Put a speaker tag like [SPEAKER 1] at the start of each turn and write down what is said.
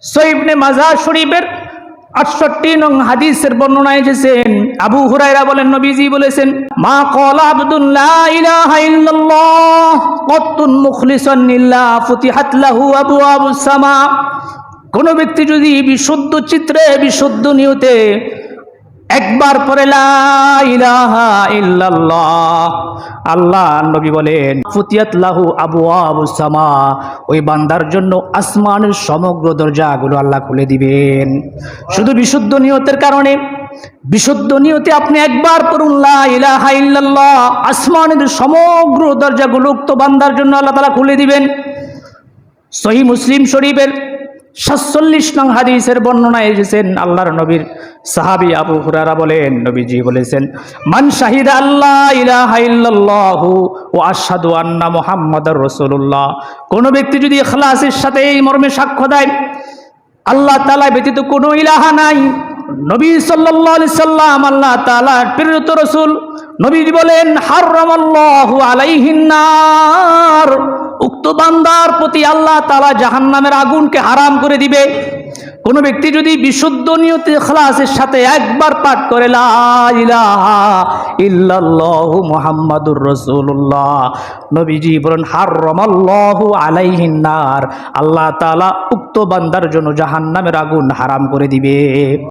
[SPEAKER 1] সহিহ ইবনে মাজাহ শরীফের 68 নং হাদিসের বর্ণনায় এসেছেন, আবু হুরায়রা বলেন নবীজি বলেছেন, মা ক্বালা আবদুন লা ইলাহা ইল্লাল্লাহ কত্তুন মুখলিসান লিল্লাহ ফুতিহাত লাহু আবওয়াবুস সামা। কোন ব্যক্তি যদি বিশুদ্ধ চিত্রে বিশুদ্ধ নিয়তে একবার পড়ে লা ইলাহা ইল্লাল্লাহ, আল্লাহ নবী বলেন ফুতিয়াত লাহু আবওয়াবুস সামা, ওই বান্দার জন্য আসমানের সমগ্র দরজাগুলো আল্লাহ খুলে দিবেন। শুধু বিশুদ্ধ নিয়তের কারণে, বিশুদ্ধ নিয়তে আপনি একবার পড়ুন লা ইলাহা ইল্লাল্লাহ, আসমানের সমগ্র দরজাগুলো উক্ত বান্দার জন্য আল্লাহ তাআলা খুলে দিবেন। সহিহ মুসলিম শরীফের 47 নং হাদিসের বর্ণনায় এসেছেন, আল্লাহর নবীর সাহাবী আবু হুরায়রা বলেন নবীজি বলেছেন, মান শাহিদা আল্লাহ ইলাহা ইল্লাল্লাহু ওয়া আশহাদু আন্না মুহাম্মাদার রাসূলুল্লাহ, কোন ব্যক্তি যদি ইখলাসের সাথে এই মর্মে সাক্ষ্য দেয় আল্লাহ তাআলা ব্যতীত কোনো ইলাহা নাই, নবী সাল্লাল্লাহু আলাইহি সাল্লাম আল্লাহ তাআলার প্রেরিত রাসূল, নবীজি বলেন হারামাল্লাহু আলাইহিন নার, উক্ত বান্দার প্রতি আল্লাহ তাআলা জাহান্নামের আগুনকে হারাম করে দিবে। কোন ব্যক্তি যদি বিশুদ্ধ নিয়তে ইখলাসের সাথে একবার পাঠ করে লা ইলাহা ইল্লাল্লাহু মুহাম্মাদুর রাসূলুল্লাহ, নবীজি বলেন হারামাল্লাহু আলাইহিন নার, আল্লাহ তাআলা উক্ত বান্দার জন্য জাহান্নামের আগুন হারাম করে দিবে।